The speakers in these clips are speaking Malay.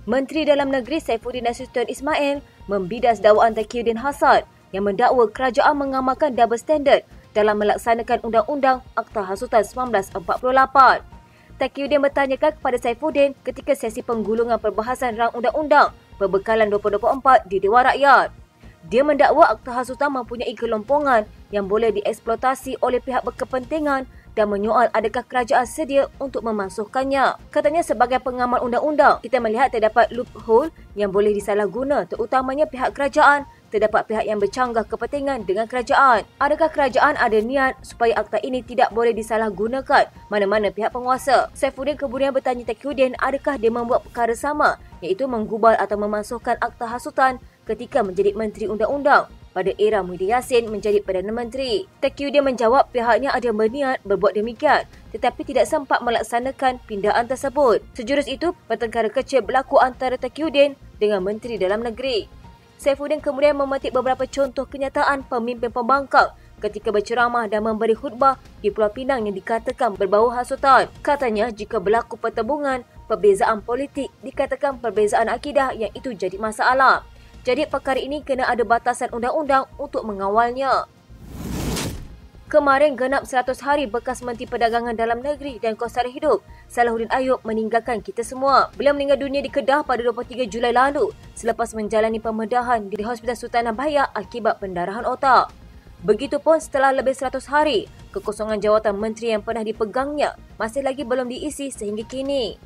Menteri Dalam Negeri Saifuddin Nasution Ismail membidas dakwaan Taqiyuddin Hasan yang mendakwa kerajaan mengamalkan double standard dalam melaksanakan Undang-Undang Akta Hasutan 1948. Taqiyuddin bertanyakan kepada Saifuddin ketika sesi penggulungan perbahasan rang undang-undang perbekalan 2024 di Dewan Rakyat. Dia mendakwa Akta Hasutan mempunyai kelompongan yang boleh dieksploitasi oleh pihak berkepentingan dan menyoal adakah kerajaan sedia untuk memasukkannya. Katanya sebagai pengamal undang-undang, kita melihat terdapat loophole yang boleh disalahguna, terutamanya pihak kerajaan. Terdapat pihak yang bercanggah kepentingan dengan kerajaan. Adakah kerajaan ada niat supaya akta ini tidak boleh disalahgunakan mana-mana pihak penguasa? Saifuddin kemudian bertanya Taqiyuddin adakah dia membuat perkara sama, iaitu menggubal atau memasukkan Akta Hasutan ketika menjadi Menteri Undang-Undang pada era Muhyiddin Yassin menjadi Perdana Menteri. Taqiyuddin menjawab pihaknya ada berniat berbuat demikian tetapi tidak sempat melaksanakan pindaan tersebut. Sejurus itu, pertengkaran kecil berlaku antara Taqiyuddin dengan Menteri Dalam Negeri. Saifuddin kemudian memetik beberapa contoh kenyataan pemimpin pembangkang ketika berceramah dan memberi khutbah di Pulau Pinang yang dikatakan berbau hasutan. Katanya jika berlaku pertembungan, perbezaan politik, dikatakan perbezaan akidah yang itu jadi masalah. Jadi perkara ini kena ada batasan undang-undang untuk mengawalnya. Kemarin genap 100 hari bekas Menteri Perdagangan Dalam Negeri dan Kos Sara Hidup Salahuddin Ayub meninggalkan kita semua. Beliau meninggal dunia di Kedah pada 23 Julai lalu selepas menjalani pembedahan di Hospital Sultan Nabhaya akibat pendarahan otak. Begitupun setelah lebih 100 hari, kekosongan jawatan menteri yang pernah dipegangnya masih lagi belum diisi sehingga kini.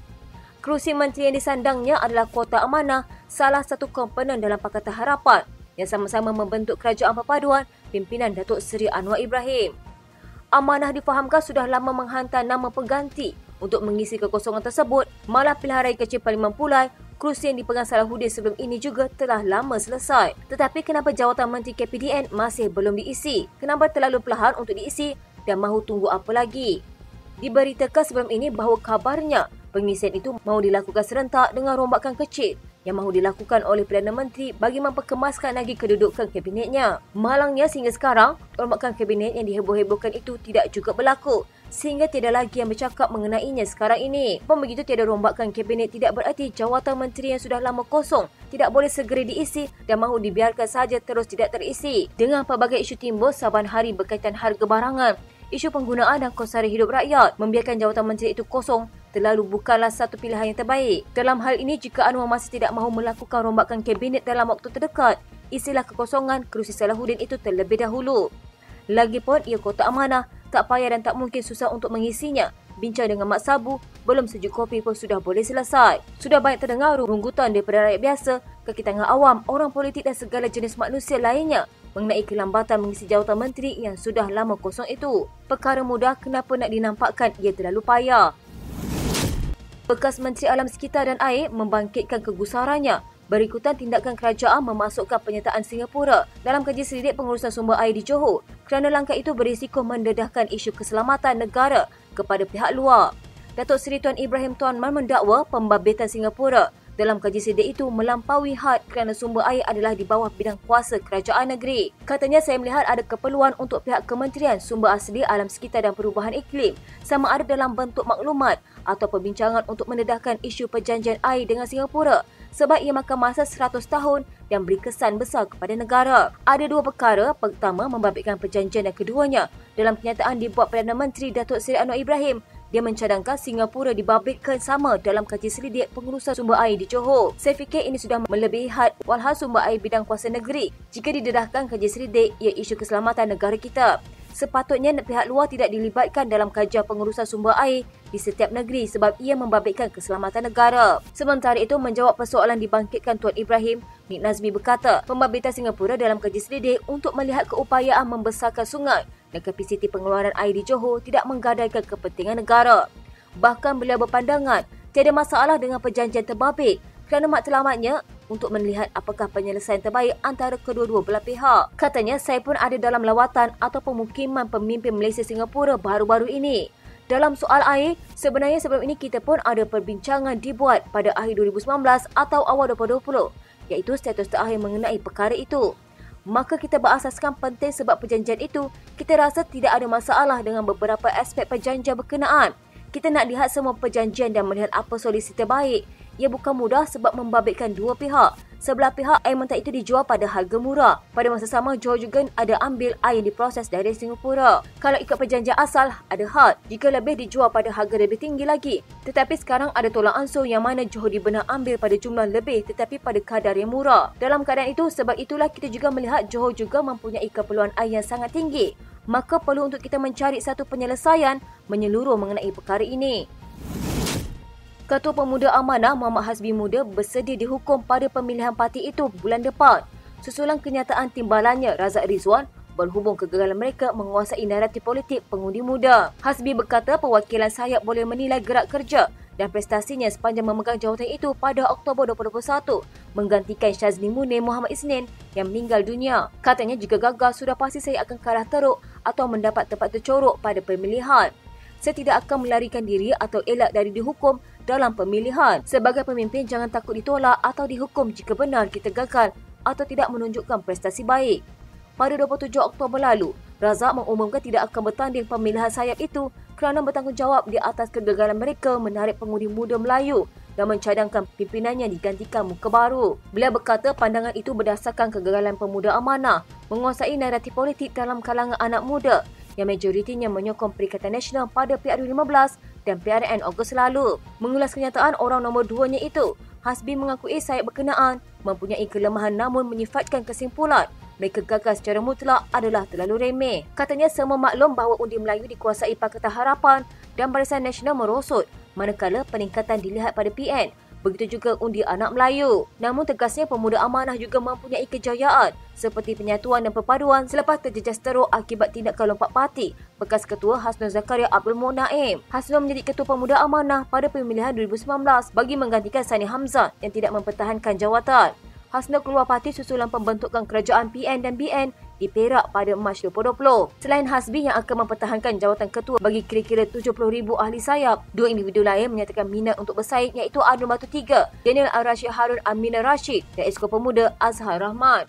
Kerusi menteri yang disandangnya adalah kuota amanah, salah satu komponen dalam Pakatan Harapan yang sama-sama membentuk kerajaan perpaduan pimpinan Datuk Seri Anwar Ibrahim. Amanah difahamkan sudah lama menghantar nama pengganti untuk mengisi kekosongan tersebut. Malah pilihan raya kecil Parlimen Pulai, kerusi yang dipegang Salahuddin sebelum ini juga telah lama selesai. Tetapi kenapa jawatan Menteri KPDN masih belum diisi? Kenapa terlalu perlahan untuk diisi dan mahu tunggu apa lagi? Diberitakan sebelum ini bahawa kabarnya pengisian itu mahu dilakukan serentak dengan rombakan kecil yang mahu dilakukan oleh Perdana Menteri bagi memperkemaskan lagi kedudukan kabinetnya. Malangnya sehingga sekarang, rombakan kabinet yang diheboh-hebohkan itu tidak juga berlaku sehingga tiada lagi yang bercakap mengenainya sekarang ini. Pun begitu tiada rombakan kabinet tidak berarti jawatan menteri yang sudah lama kosong tidak boleh segera diisi dan mahu dibiarkan saja terus tidak terisi. Dengan pelbagai isu timbul saban hari berkaitan harga barangan, isu penggunaan dan kos sara hidup rakyat, membiarkan jawatan menteri itu kosong terlalu bukanlah satu pilihan yang terbaik. Dalam hal ini, jika Anwar masih tidak mahu melakukan rombakan kabinet dalam waktu terdekat, isilah kekosongan kerusi Salahuddin itu terlebih dahulu. Lagipun, ia kota amanah, tak payah dan tak mungkin susah untuk mengisinya. Bincang dengan Mak Sabu, belum sejuk kopi pun sudah boleh selesai. Sudah banyak terdengar runggutan daripada rakyat biasa, kaki tangan awam, orang politik dan segala jenis manusia lainnya mengenai kelambatan mengisi jawatan menteri yang sudah lama kosong itu. Perkara mudah, kenapa nak dinampakkan ia terlalu payah? Bekas Menteri Alam Sekitar dan Air membangkitkan kegusarannya berikutan tindakan kerajaan memasukkan penyertaan Singapura dalam kaji selidik pengurusan sumber air di Johor kerana langkah itu berisiko mendedahkan isu keselamatan negara kepada pihak luar. Datuk Seri Tuan Ibrahim Tuan Man mendakwa pembabitan Singapura dalam kaji selidik itu melampaui had kerana sumber air adalah di bawah bidang kuasa kerajaan negeri. Katanya, saya melihat ada keperluan untuk pihak Kementerian Sumber Asli Alam Sekitar dan Perubahan Iklim sama ada dalam bentuk maklumat atau perbincangan untuk mendedahkan isu perjanjian air dengan Singapura sebab ia makan masa 100 tahun dan beri kesan besar kepada negara. Ada dua perkara. Pertama, membabitkan perjanjian dan keduanya. Dalam kenyataan dibuat Perdana Menteri Datuk Seri Anwar Ibrahim, dia mencadangkan Singapura dibabitkan sama dalam kaji selidik pengurusan sumber air di Johor. Saya fikir ini sudah melebihi had walhal sumber air bidang kuasa negeri. Jika didedahkan kaji selidik, ia isu keselamatan negara kita. Sepatutnya pihak luar tidak dilibatkan dalam kajian pengurusan sumber air di setiap negeri sebab ia membabitkan keselamatan negara. Sementara itu, menjawab persoalan dibangkitkan Tuan Ibrahim, Nik Nazmi berkata, pembabitan Singapura dalam kaji selidik untuk melihat keupayaan membesarkan sungai dan kapasiti pengeluaran air di Johor tidak menggadaikan kepentingan negara. Bahkan beliau berpandangan tiada masalah dengan perjanjian terbabit kerana matlamatnya untuk melihat apakah penyelesaian terbaik antara kedua-dua belah pihak. Katanya, saya pun ada dalam lawatan atau pemukiman pemimpin Malaysia Singapura baru-baru ini. Dalam soal air, sebenarnya sebelum ini kita pun ada perbincangan dibuat pada akhir 2019 atau awal 2020, iaitu status terakhir mengenai perkara itu. Maka kita berasaskan penting sebab perjanjian itu, kita rasa tidak ada masalah dengan beberapa aspek perjanjian berkenaan. Kita nak lihat semua perjanjian dan melihat apa solusi terbaik Ia bukan mudah sebab membabitkan dua pihak. Sebelah pihak, air mentah itu dijual pada harga murah. Pada masa sama, Johor juga ada ambil air yang diproses dari Singapura. Kalau ikut perjanjian asal, ada had. Jika lebih dijual pada harga lebih tinggi lagi. Tetapi sekarang ada tolak ansur yang mana Johor dibenar ambil pada jumlah lebih tetapi pada kadar yang murah. Dalam keadaan itu, sebab itulah kita juga melihat Johor juga mempunyai keperluan air yang sangat tinggi. Maka perlu untuk kita mencari satu penyelesaian menyeluruh mengenai perkara ini. Ketua Pemuda Amanah Muhammad Hasbi Muda bersedia dihukum pada pemilihan parti itu bulan depan. Susulan kenyataan timbalannya Razak Rizwan berhubung kegagalan mereka menguasai naratif politik pengundi muda. Hasbi berkata perwakilan sayap boleh menilai gerak kerja dan prestasinya sepanjang memegang jawatan itu pada Oktober 2021 menggantikan Syazli Munir Muhammad Isnin yang meninggal dunia. Katanya jika gagal sudah pasti saya akan kalah teruk atau mendapat tempat tercorok pada pemilihan. Saya tidak akan melarikan diri atau elak dari dihukum dalam pemilihan. Sebagai pemimpin, jangan takut ditolak atau dihukum jika benar kita gagal atau tidak menunjukkan prestasi baik. Pada 27 Oktober lalu, Razak mengumumkan tidak akan bertanding pemilihan sayap itu kerana bertanggungjawab di atas kegagalan mereka menarik pengundi muda Melayu dan mencadangkan pimpinannya digantikan muka baru. Beliau berkata pandangan itu berdasarkan kegagalan Pemuda Amanah menguasai naratif politik dalam kalangan anak muda yang majoritinya menyokong Perikatan Nasional pada PRU15 dan PRN Ogos lalu. Mengulas kenyataan orang nombor duanya itu, Hasbi mengakui sayap berkenaan mempunyai kelemahan namun menyifatkan kesimpulan mereka gagal secara mutlak adalah terlalu remeh. Katanya semua maklum bahawa undi Melayu dikuasai Pakatan Harapan dan Barisan Nasional merosot manakala peningkatan dilihat pada PN. Begitu juga undi anak Melayu. Namun tegasnya Pemuda Amanah juga mempunyai kejayaan seperti penyatuan dan perpaduan selepas terjejas teruk akibat tindakan lompat parti bekas Ketua Hasnul Zakaria Abdul Munaim. Hasnul menjadi Ketua Pemuda Amanah pada pemilihan 2019 bagi menggantikan Sani Hamzah yang tidak mempertahankan jawatan. Hasnul keluar parti susulan pembentukan kerajaan PN dan BN di Perak pada Mac 2020. Selain Hasbi yang akan mempertahankan jawatan ketua bagi kira-kira 70,000 ahli sayap, dua individu lain menyatakan minat untuk bersaing iaitu Adun Batu 3, Daniel Al-Rashid Harun Aminah Rashid dan Esko Pemuda Azhar Rahman.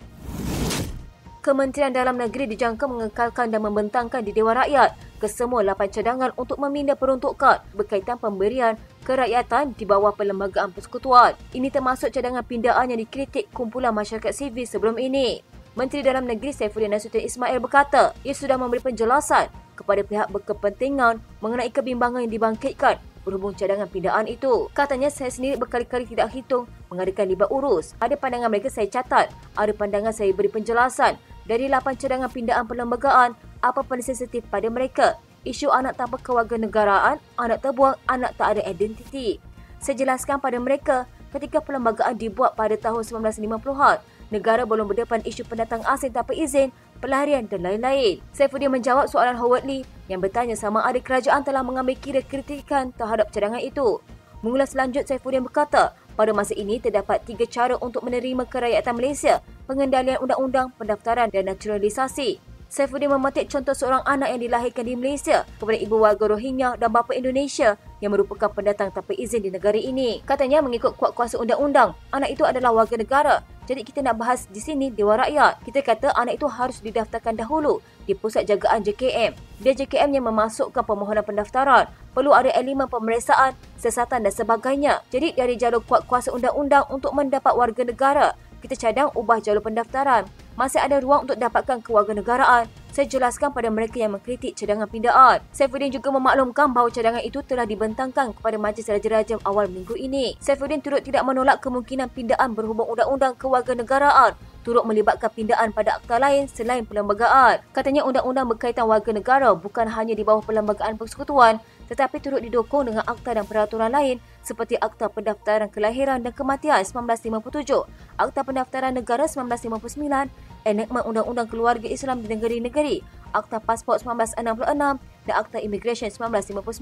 Kementerian Dalam Negeri dijangka mengekalkan dan membentangkan di Dewan Rakyat kesemua 8 cadangan untuk meminda peruntukan berkaitan pemberian kerakyatan di bawah Perlembagaan Persekutuan. Ini termasuk cadangan pindaan yang dikritik kumpulan masyarakat sivil sebelum ini. Menteri Dalam Negeri Saifuddin Nasution Ismail berkata, ia sudah memberi penjelasan kepada pihak berkepentingan mengenai kebimbangan yang dibangkitkan berhubung cadangan pindaan itu. Katanya, saya sendiri berkali-kali tidak hitung mengadakan libat urus. Ada pandangan mereka saya catat, ada pandangan saya beri penjelasan. Dari 8 cadangan pindaan perlembagaan, apa paling sensitif pada mereka? Isu anak tanpa kewarganegaraan, anak terbuang, anak tak ada identiti. Saya jelaskan pada mereka, ketika perlembagaan dibuat pada tahun 1950-an, negara belum berdepan isu pendatang asing tanpa izin, pelarian dan lain-lain. Saifuddin menjawab soalan Howard Lee yang bertanya sama ada kerajaan telah mengambil kira kritikan terhadap cadangan itu. Mengulas lanjut, Saifuddin berkata, pada masa ini terdapat 3 cara untuk menerima kerakyatan Malaysia, pengendalian undang-undang, pendaftaran dan naturalisasi. Saifuddin memetik contoh seorang anak yang dilahirkan di Malaysia kepada ibu warga Rohingya dan bapa Indonesia yang merupakan pendatang tanpa izin di negara ini. Katanya mengikut kuat kuasa undang-undang, anak itu adalah warga negara. Jadi kita nak bahas di sini Dewan Rakyat. Kita kata anak itu harus didaftarkan dahulu di Pusat Jagaan JKM. Dia JKM yang memasukkan permohonan pendaftaran. Perlu ada elemen pemeriksaan, siasatan dan sebagainya. Jadi dari jalur kuat kuasa undang-undang untuk mendapat warga negara, kita cadang ubah jalur pendaftaran. Masih ada ruang untuk dapatkan kewarganegaraan. Saya jelaskan pada mereka yang mengkritik cadangan pindaan. Saifuddin juga memaklumkan bahawa cadangan itu telah dibentangkan kepada Majlis Raja-Raja awal minggu ini. Saifuddin turut tidak menolak kemungkinan pindaan berhubung undang-undang kewarganegaraan turut melibatkan pindaan pada akta lain selain perlembagaan. Katanya undang-undang berkaitan warga negara bukan hanya di bawah Perlembagaan Persekutuan tetapi turut didukung dengan akta dan peraturan lain seperti Akta Pendaftaran Kelahiran dan Kematian 1957, Akta Pendaftaran Negara 1959, Enakmen Undang-Undang Keluarga Islam di negeri-negeri, Akta Pasport 1966 dan Akta Imigresen 1959.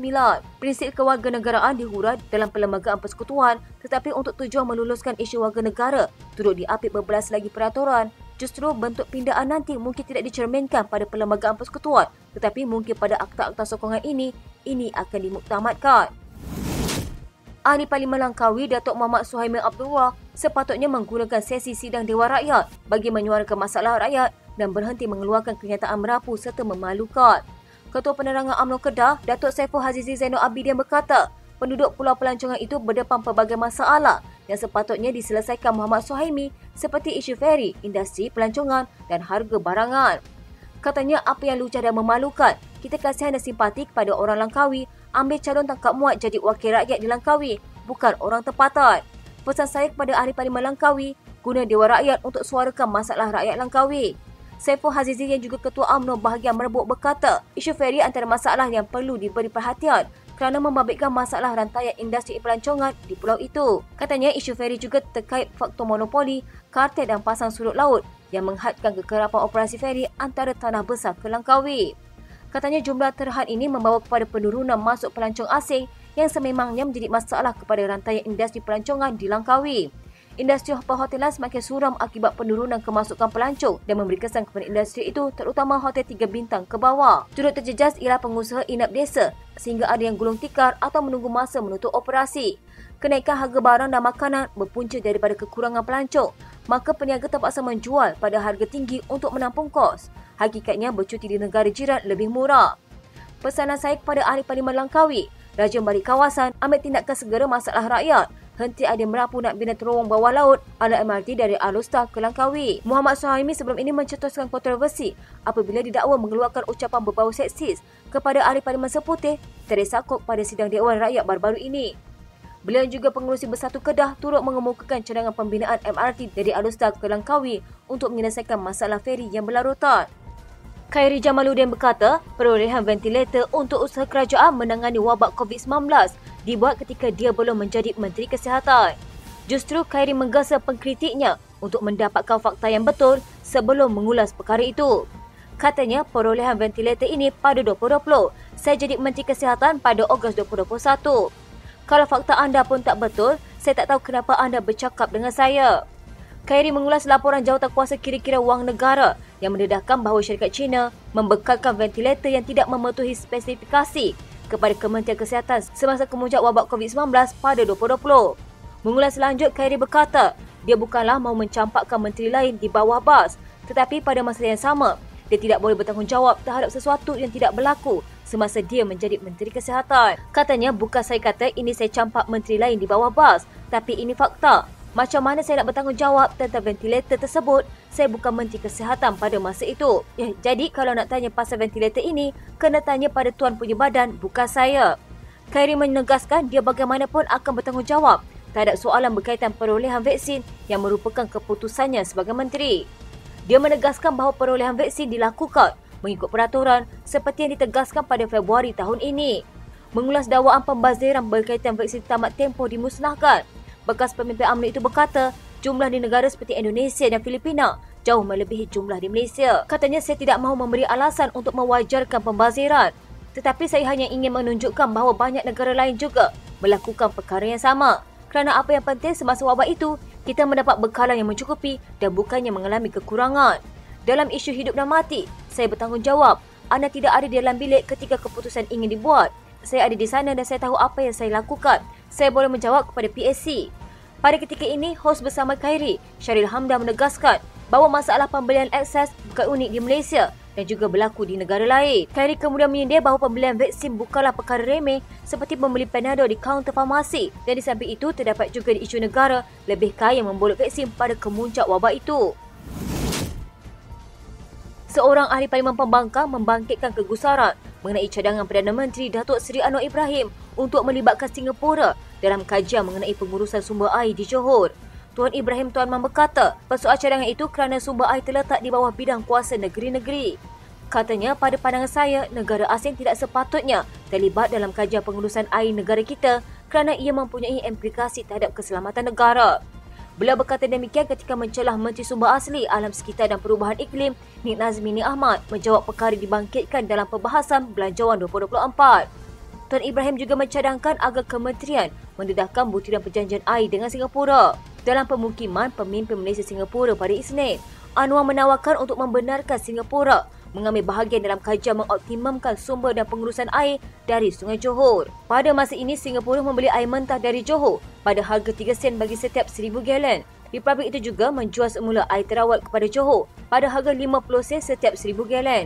Prinsip kewarganegaraan dihurai dalam Perlembagaan Persekutuan tetapi untuk tujuan meluluskan isu warga negara turut diapit berbelas lagi peraturan. Justru bentuk pindaan nanti mungkin tidak dicerminkan pada Perlembagaan Persekutuan tetapi mungkin pada akta-akta sokongan ini akan dimuktamadkan. Ahli Parlimen Langkawi Datuk Muhammad Suhaimi Abdullah sepatutnya menggunakan sesi sidang Dewan Rakyat bagi menyuarakan masalah rakyat dan berhenti mengeluarkan kenyataan merapu serta memalukan. Ketua Penerangan UMNO Kedah, Datuk Saiful Hazizi Zainul Abidin berkata, penduduk Pulau Pelancongan itu berdepan pelbagai masalah yang sepatutnya diselesaikan Muhammad Suhaimi seperti isu feri, industri pelancongan dan harga barangan. Katanya apa yang lucah dan memalukan, kita kasihan dan simpati kepada orang Langkawi, ambil calon tangkap muat jadi wakil rakyat di Langkawi, bukan orang tempatan. Pesan saya kepada Ahli Parlimen Langkawi, guna Dewan Rakyat untuk suarakan masalah rakyat Langkawi. Saiful Hazizi yang juga Ketua UMNO bahagian merebut berkata, isu feri antara masalah yang perlu diberi perhatian kerana membabitkan masalah rantaian industri pelancongan di pulau itu. Katanya isu feri juga terkait faktor monopoli, kartel dan pasang surut laut yang menghadkan kekerapan operasi feri antara tanah besar ke Langkawi. Katanya jumlah terhad ini membawa kepada penurunan masuk pelancong asing yang sememangnya menjadi masalah kepada rantaian industri pelancongan di Langkawi. Industri perhotelan semakin suram akibat penurunan kemasukan pelancong dan memberi kesan kepada industri itu terutama hotel 3 bintang ke bawah. Turut terjejas ialah pengusaha inap desa sehingga ada yang gulung tikar atau menunggu masa menutup operasi. Kenaikan harga barang dan makanan berpunca daripada kekurangan pelancong, maka peniaga terpaksa menjual pada harga tinggi untuk menampung kos. Hakikatnya bercuti di negara jiran lebih murah. Pesanan saya kepada Ahli Parlimen Langkawi, rajin balik kawasan, ambil tindakan segera masalah rakyat. Henti ada merapu nak bina terowong bawah laut ala MRT dari Alor-Star ke Langkawi. Muhammad Suhaimi sebelum ini mencetuskan kontroversi apabila didakwa mengeluarkan ucapan berbau seksis kepada Ahli Parlimen Seputih tersakut pada sidang Dewan Rakyat baru-baru ini. Beliau juga pengerusi Bersatu Kedah turut mengemukakan cadangan pembinaan MRT dari Alor-Star ke Langkawi untuk menyelesaikan masalah feri yang berlarutan. Khairi Jamaluddin berkata, perolehan ventilator untuk usaha kerajaan menangani wabak COVID-19 dibuat ketika dia belum menjadi Menteri Kesihatan. Justru Khairi menggesa pengkritiknya untuk mendapatkan fakta yang betul sebelum mengulas perkara itu. Katanya, perolehan ventilator ini pada 2020, saya jadi Menteri Kesihatan pada Ogos 2021. Kalau fakta anda pun tak betul, saya tak tahu kenapa anda bercakap dengan saya. Khairi mengulas laporan jawatankuasa kira-kira wang negara yang mendedahkan bahawa syarikat Cina membekalkan ventilator yang tidak mematuhi spesifikasi kepada Kementerian Kesihatan semasa kemuncak wabak COVID-19 pada 2020. Mengulas lanjut, Khairi berkata, dia bukanlah mahu mencampakkan menteri lain di bawah bas, tetapi pada masa yang sama, dia tidak boleh bertanggungjawab terhadap sesuatu yang tidak berlaku semasa dia menjadi Menteri Kesihatan. Katanya, bukan saya kata ini saya campak menteri lain di bawah bas, tapi ini fakta. Macam mana saya nak bertanggungjawab tentang ventilator tersebut? Saya bukan Menteri Kesihatan pada masa itu. Jadi kalau nak tanya pasal ventilator ini, kena tanya pada tuan punya badan, bukan saya. Khairi menegaskan dia bagaimanapun akan bertanggungjawab terhadap soalan berkaitan perolehan vaksin yang merupakan keputusannya sebagai menteri. Dia menegaskan bahawa perolehan vaksin dilakukan mengikut peraturan seperti yang ditegaskan pada Februari tahun ini. Mengulas dakwaan pembaziran berkaitan vaksin tamat tempoh dimusnahkan, bekas pemimpin UMNO itu berkata jumlah di negara seperti Indonesia dan Filipina jauh melebihi jumlah di Malaysia. Katanya, saya tidak mahu memberi alasan untuk mewajarkan pembaziran, tetapi saya hanya ingin menunjukkan bahawa banyak negara lain juga melakukan perkara yang sama. Kerana apa yang penting semasa wabak itu, kita mendapat bekalan yang mencukupi dan bukannya mengalami kekurangan. Dalam isu hidup dan mati, saya bertanggungjawab. Anda tidak ada di dalam bilik ketika keputusan ingin dibuat. Saya ada di sana dan saya tahu apa yang saya lakukan. Saya boleh menjawab kepada PSC. Pada ketika ini, hos bersama Khairi, Sharil Hamdan menegaskan bahawa masalah pembelian akses bukan unik di Malaysia dan juga berlaku di negara lain. Khairi kemudian menyindir bahawa pembelian vaksin bukanlah perkara remeh seperti membeli Panadol di kaunter farmasi, dan di samping itu terdapat juga di isu negara lebih kaya membolot vaksin pada kemuncak wabak itu. Seorang ahli Parlimen Pembangkang membangkitkan kegusaran mengenai cadangan Perdana Menteri Datuk Seri Anwar Ibrahim untuk melibatkan Singapura dalam kajian mengenai pengurusan sumber air di Johor. Tuan Ibrahim Tuan Man berkata, persoalan cadangan itu kerana sumber air terletak di bawah bidang kuasa negeri-negeri. Katanya, pada pandangan saya, negara asing tidak sepatutnya terlibat dalam kajian pengurusan air negara kita kerana ia mempunyai implikasi terhadap keselamatan negara. Beliau berkata demikian ketika mencelah Menteri Sumber Asli, Alam Sekitar dan Perubahan Iklim Nik Nazmi Nik Ahmad menjawab perkara dibangkitkan dalam perbahasan Belanjawan 2024. Tuan Ibrahim juga mencadangkan agar kementerian mendedahkan butiran perjanjian air dengan Singapura. Dalam pemukiman pemimpin Malaysia Singapura pada Isnin, Anwar menawarkan untuk membenarkan Singapura mengambil bahagian dalam kajian mengoptimumkan sumber dan pengurusan air dari Sungai Johor. Pada masa ini, Singapura membeli air mentah dari Johor pada harga 3 sen bagi setiap 1,000 galen. Republik itu juga menjual semula air terawat kepada Johor pada harga 50 sen setiap 1,000 galen.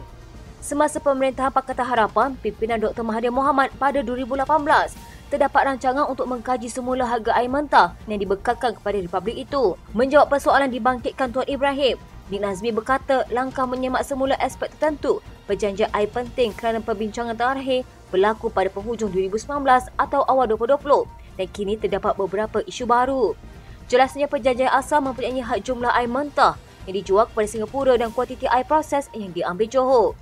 Semasa pemerintahan Pakatan Harapan, pimpinan Dr. Mahathir Mohamad pada 2018, terdapat rancangan untuk mengkaji semula harga air mentah yang dibekalkan kepada Republik itu. Menjawab persoalan dibangkitkan Tuan Ibrahim, Din Azmi berkata langkah menyemak semula aspek tertentu perjanjian air penting kerana perbincangan terakhir berlaku pada penghujung 2019 atau awal 2020 dan kini terdapat beberapa isu baru. Jelasnya perjanjian asal mempunyai had jumlah air mentah yang dijual kepada Singapura dan kuantiti air proses yang diambil Johor.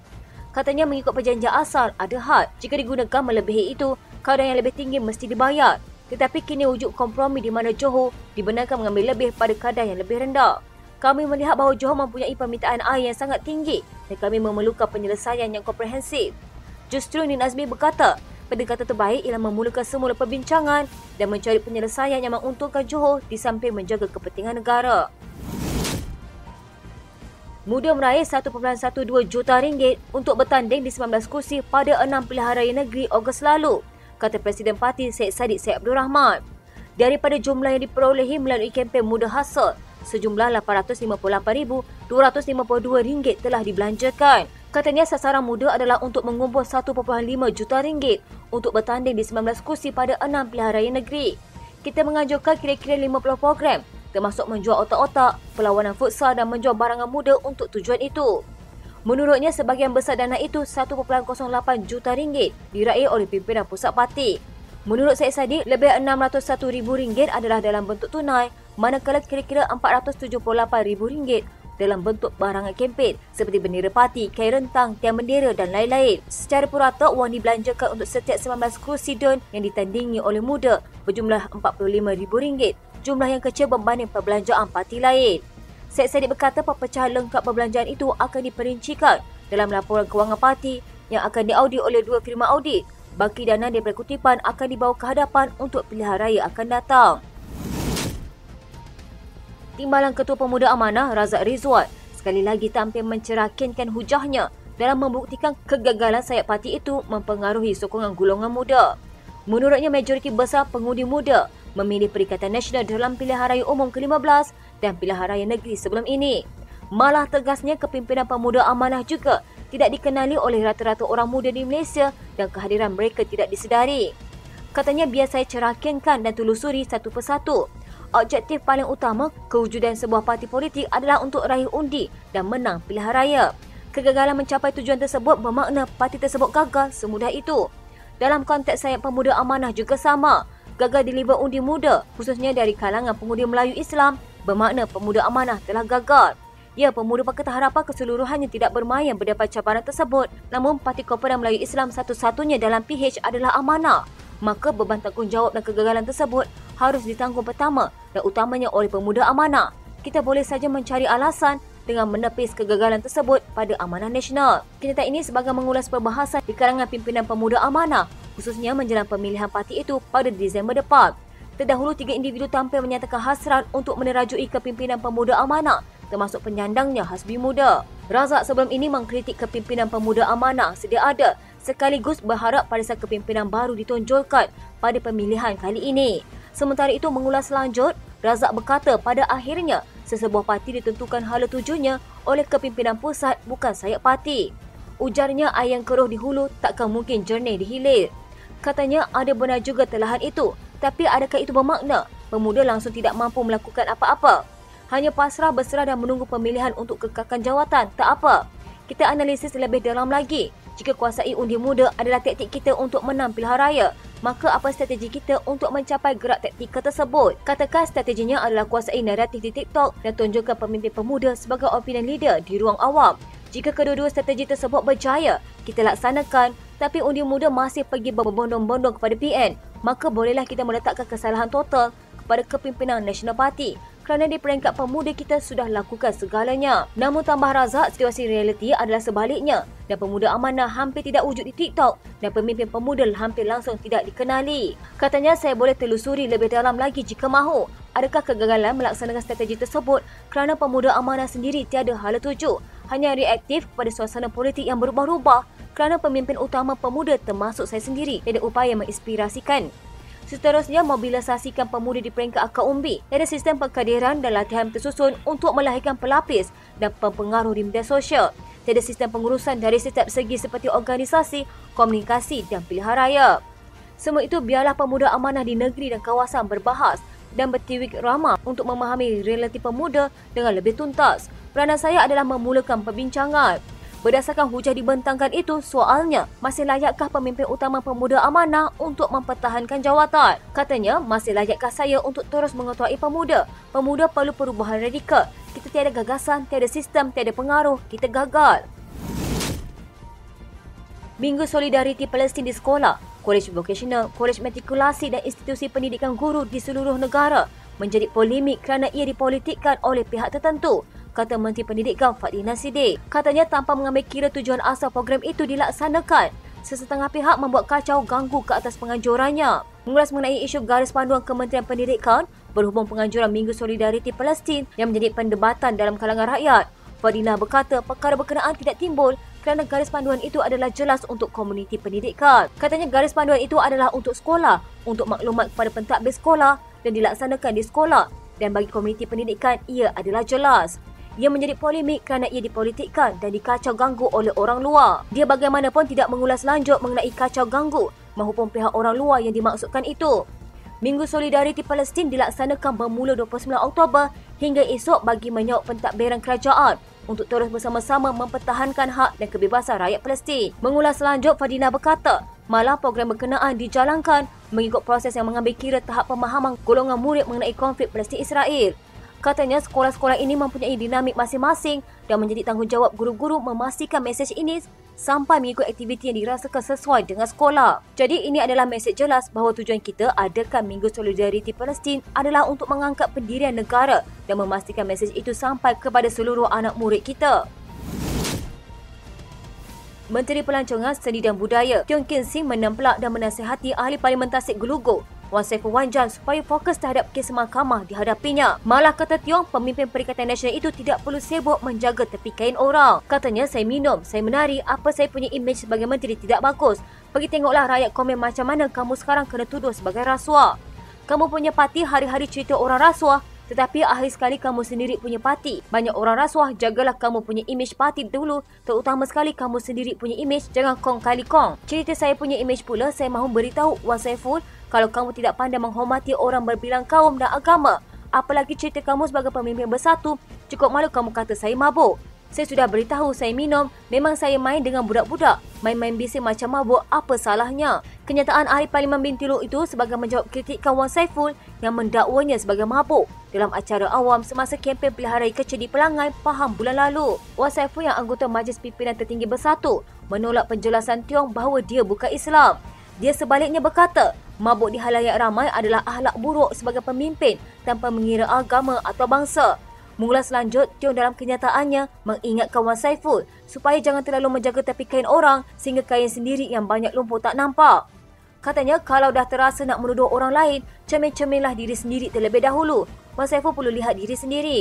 Katanya mengikut perjanjian asal ada had, jika digunakan melebihi itu, kadar yang lebih tinggi mesti dibayar. Tetapi kini wujud kompromi di mana Johor dibenarkan mengambil lebih pada kadar yang lebih rendah. Kami melihat bahawa Johor mempunyai permintaan air yang sangat tinggi dan kami memerlukan penyelesaian yang komprehensif. Justru Din Azmi berkata, pendekatan terbaik ialah memulakan semula perbincangan dan mencari penyelesaian yang menguntungkan Johor di samping menjaga kepentingan negara. Muda meraih 1.12 juta ringgit untuk bertanding di 19 kursi pada 6 pilihan raya negeri Ogos lalu, kata Presiden Parti Syed Saddiq Syed Abdul Rahman. Daripada jumlah yang diperolehi melalui kempen Muda Hasil, sejumlah RM858,252 telah dibelanjakan. Katanya sasaran muda adalah untuk mengumpul 1.5 juta ringgit untuk bertanding di 19 kursi pada 6 pilihan raya negeri. Kita menganjurkan kira-kira 50 program termasuk menjual otak-otak, perlawanan futsal dan menjual barangan muda untuk tujuan itu. Menurutnya sebahagian besar dana itu 1.08 juta ringgit diraih oleh pimpinan pusat parti. Menurut Syed Saddiq, lebih RM601,000 adalah dalam bentuk tunai, manakala kira-kira RM478,000 dalam bentuk barangan kempen seperti bendera parti, kain rentang, tiang bendera dan lain-lain. Secara purata, wang dibelanjakan untuk setiap 19 kursi DUN yang ditandingi oleh muda berjumlah RM45,000, jumlah yang kecil berbanding perbelanjaan parti lain. Syed Saddiq berkata perpecahan lengkap perbelanjaan itu akan diperincikan dalam laporan kewangan parti yang akan diaudit oleh 2 firma audit. Baki dana daripada kutipan akan dibawa ke hadapan untuk pilihan raya akan datang. Timbalan Ketua Pemuda Amanah Razak Rizwan sekali lagi tampil mencerahkinkan hujahnya dalam membuktikan kegagalan sayap parti itu mempengaruhi sokongan golongan muda. Menurutnya majoriti besar pengundi muda memilih Perikatan Nasional dalam pilihan raya umum ke-15 dan pilihan raya negeri sebelum ini. Malah tegasnya kepimpinan Pemuda Amanah juga tidak dikenali oleh rata-rata orang muda di Malaysia dan kehadiran mereka tidak disedari. Katanya biar saya cerahkankan dan telusuri satu persatu. Objektif paling utama kewujudan sebuah parti politik adalah untuk raih undi dan menang pilihan raya. Kegagalan mencapai tujuan tersebut bermakna parti tersebut gagal semudah itu. Dalam konteks sayap Pemuda Amanah juga sama. Gagal deliver undi muda, khususnya dari kalangan pengundi Melayu Islam, bermakna Pemuda Amanah telah gagal. Ya, Pemuda Pakatan Harapan keseluruhannya tidak bermain berdepan cabaran tersebut. Namun, Parti Komparan Melayu Islam satu-satunya dalam PH adalah Amanah. Maka beban tanggungjawab dan kegagalan tersebut harus ditanggung pertama dan utamanya oleh Pemuda Amanah. Kita boleh saja mencari alasan dengan menepis kegagalan tersebut pada Amanah Nasional. Kenyataan ini sebagai mengulas perbahasan di kalangan pimpinan Pemuda Amanah, khususnya menjelang pemilihan parti itu pada Disember depan. Terdahulu, 3 individu tampil menyatakan hasrat untuk menerajui kepimpinan Pemuda Amanah, termasuk penyandangnya Hasbi Muda. Razak sebelum ini mengkritik kepimpinan Pemuda Amanah sedia ada, sekaligus berharap barisan kepimpinan baru ditonjolkan pada pemilihan kali ini. Sementara itu, mengulas lanjut, Razak berkata pada akhirnya sesebuah parti ditentukan hala tujunya oleh kepimpinan pusat, bukan sayap parti. Ujarnya, air yang keruh di hulu takkan mungkin jernih di hilir. Katanya ada benar juga telahan itu, tapi adakah itu bermakna pemuda langsung tidak mampu melakukan apa-apa? Hanya pasrah berserah dan menunggu pemilihan untuk kekakan jawatan? Tak apa. Kita analisis lebih dalam lagi. Jika kuasai undi muda adalah taktik kita untuk menang pilihan raya, maka apa strategi kita untuk mencapai gerak taktikal tersebut? Katakan strateginya adalah kuasai naratif di TikTok dan tunjukkan pemimpin pemuda sebagai opinion leader di ruang awam. Jika kedua-dua strategi tersebut berjaya, kita laksanakan, tapi undi muda masih pergi berbondong-bondong kepada PN, maka bolehlah kita meletakkan kesalahan total kepada kepimpinan Nasional Parti. Kerana di peringkat pemuda kita sudah lakukan segalanya. Namun tambah Razak, situasi realiti adalah sebaliknya dan Pemuda Amanah hampir tidak wujud di TikTok dan pemimpin pemuda hampir langsung tidak dikenali. Katanya, saya boleh telusuri lebih dalam lagi jika mahu. Adakah kegagalan melaksanakan strategi tersebut kerana Pemuda Amanah sendiri tiada hala tuju, hanya reaktif kepada suasana politik yang berubah-ubah kerana pemimpin utama pemuda termasuk saya sendiri tiada upaya menginspirasikan. Seterusnya, mobilisasikan pemuda di peringkat akar umbi. Ada sistem pengkaderan dan latihan tersusun untuk melahirkan pelapis dan pempengaruh di media sosial. Tiada sistem pengurusan dari setiap segi seperti organisasi, komunikasi dan pilihan raya. Semua itu biarlah pemuda amanah di negeri dan kawasan berbahas dan bertiwik ramah untuk memahami realiti pemuda dengan lebih tuntas. Peranan saya adalah memulakan perbincangan. Berdasarkan hujah dibentangkan itu, soalnya, masih layakkah pemimpin utama pemuda amanah untuk mempertahankan jawatan? Katanya, masih layakkah saya untuk terus mengetuai pemuda? Pemuda perlu perubahan radikal. Kita tiada gagasan, tiada sistem, tiada pengaruh. Kita gagal. Minggu Solidariti Palestin di sekolah, kolej vokasional, kolej matrikulasi dan institusi pendidikan guru di seluruh negara menjadi polemik kerana ia dipolitikkan oleh pihak tertentu, kata Menteri Pendidikan Fadhilina Siddiq. Katanya tanpa mengambil kira tujuan asal program itu dilaksanakan, sesetengah pihak membuat kacau ganggu ke atas penganjurannya. Mengulas mengenai isu garis panduan Kementerian Pendidikan berhubung penganjuran Minggu Solidariti Palestin yang menjadi perdebatan dalam kalangan rakyat, Fadhilina berkata perkara berkenaan tidak timbul kerana garis panduan itu adalah jelas untuk komuniti pendidikan. Katanya garis panduan itu adalah untuk sekolah, untuk maklumat kepada pentadbir sekolah dan dilaksanakan di sekolah, dan bagi komuniti pendidikan ia adalah jelas. Ia menjadi polemik kerana ia dipolitikkan dan dikacau ganggu oleh orang luar. Dia bagaimanapun tidak mengulas lanjut mengenai kacau ganggu maupun pihak orang luar yang dimaksudkan itu. Minggu Solidariti Palestin dilaksanakan bermula 29 Oktober hingga esok bagi menyaup pentadbiran kerajaan untuk terus bersama-sama mempertahankan hak dan kebebasan rakyat Palestin. Mengulas lanjut, Fadhilina berkata, malah program berkenaan dijalankan mengikut proses yang mengambil kira tahap pemahaman golongan murid mengenai konflik Palestin-Israel. Katanya sekolah-sekolah ini mempunyai dinamik masing-masing dan menjadi tanggungjawab guru-guru memastikan mesej ini sampai mengikut aktiviti yang dirasakan sesuai dengan sekolah. Jadi ini adalah mesej jelas bahawa tujuan kita adakan Minggu Solidariti Palestin adalah untuk mengangkat pendirian negara dan memastikan mesej itu sampai kepada seluruh anak murid kita. Menteri Pelancongan Seni dan Budaya Teo Keng Sing menempelak dan menasihati ahli Parlimen Tasik Gelugur Wan Saiful Wan Jan supaya fokus terhadap kes mahkamah dihadapinya. Malah kata Tiong, pemimpin Perikatan Nasional itu tidak perlu sibuk menjaga tepi kain orang. Katanya, saya minum, saya menari, apa saya punya imej sebagai menteri tidak bagus. Pergi tengoklah rakyat komen macam mana kamu sekarang kena tuduh sebagai rasuah. Kamu punya parti hari-hari cerita orang rasuah, tetapi akhir sekali kamu sendiri punya parti. Banyak orang rasuah, jagalah kamu punya imej parti dulu. Terutama sekali kamu sendiri punya imej, jangan kong kali kong. Cerita saya punya imej pula, saya mahu beritahu Wan Saiful, kalau kamu tidak pandai menghormati orang berbilang kaum dan agama, apalagi cerita kamu sebagai pemimpin bersatu, cukup malu kamu kata saya mabuk. Saya sudah beritahu saya minum, memang saya main dengan budak-budak. Main-main bising macam mabuk, apa salahnya? Kenyataan ahli Parlimen Bintulu itu sebagai menjawab kritikan Wan Saiful yang mendakwanya sebagai mabuk dalam acara awam semasa kempen pilihan raya kecil di Pelangai, Pahang bulan lalu. Wan Saiful yang anggota Majlis Pimpinan Tertinggi Bersatu menolak penjelasan Tiong bahawa dia bukan Islam. Dia sebaliknya berkata, mabuk di halayak ramai adalah akhlak buruk sebagai pemimpin tanpa mengira agama atau bangsa. Mengulas lanjut, Tiong dalam kenyataannya mengingatkan Wan Saiful supaya jangan terlalu menjaga tepi kain orang sehingga kain sendiri yang banyak lumpur tak nampak. Katanya, kalau dah terasa nak menuduh orang lain, cermin-cerminlah diri sendiri terlebih dahulu. Wan Saiful perlu lihat diri sendiri.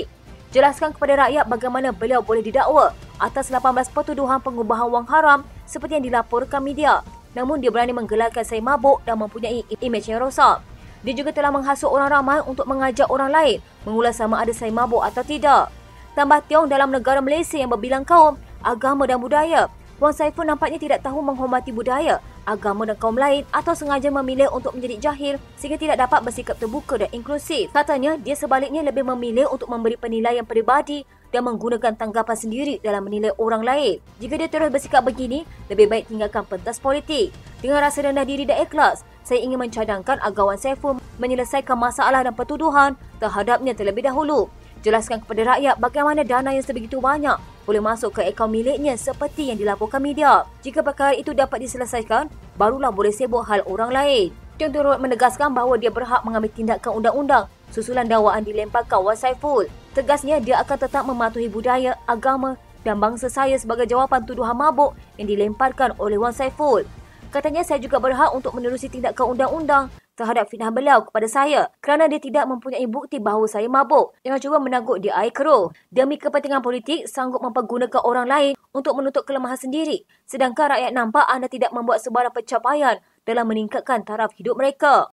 Jelaskan kepada rakyat bagaimana beliau boleh didakwa atas 18 pertuduhan pengubahan wang haram seperti yang dilaporkan media. Namun dia berani menggelarkan saya mabuk dan mempunyai imej yang rosak. Dia juga telah menghasut orang ramai untuk mengajak orang lain mengulas sama ada saya mabuk atau tidak. Tambah Tiong, dalam negara Malaysia yang berbilang kaum, agama dan budaya, Wan Saiful nampaknya tidak tahu menghormati budaya, agama dan kaum lain atau sengaja memilih untuk menjadi jahil sehingga tidak dapat bersikap terbuka dan inklusif. Katanya, dia sebaliknya lebih memilih untuk memberi penilaian peribadi dan menggunakan tanggapan sendiri dalam menilai orang lain. Jika dia terus bersikap begini, lebih baik tinggalkan pentas politik. Dengan rasa rendah diri dan ikhlas, saya ingin mencadangkan agar Wan Saiful menyelesaikan masalah dan pertuduhan terhadapnya terlebih dahulu. Jelaskan kepada rakyat bagaimana dana yang sebegitu banyak boleh masuk ke akaun miliknya seperti yang dilaporkan media. Jika perkara itu dapat diselesaikan, barulah boleh sibuk hal orang lain. Tiong turut menegaskan bahawa dia berhak mengambil tindakan undang-undang susulan dakwaan dilemparkan Wan Saiful. Tegasnya, dia akan tetap mematuhi budaya, agama dan bangsa saya sebagai jawapan tuduhan mabuk yang dilemparkan oleh Wan Saiful. Katanya, saya juga berhak untuk menerusi tindakan undang-undang terhadap fitnah beliau kepada saya kerana dia tidak mempunyai bukti bahawa saya mabuk. Jangan cuba menangkut di air keruh. Demi kepentingan politik, sanggup mempergunakan orang lain untuk menutup kelemahan sendiri. Sedangkan rakyat nampak anda tidak membuat sebarang pencapaian dalam meningkatkan taraf hidup mereka.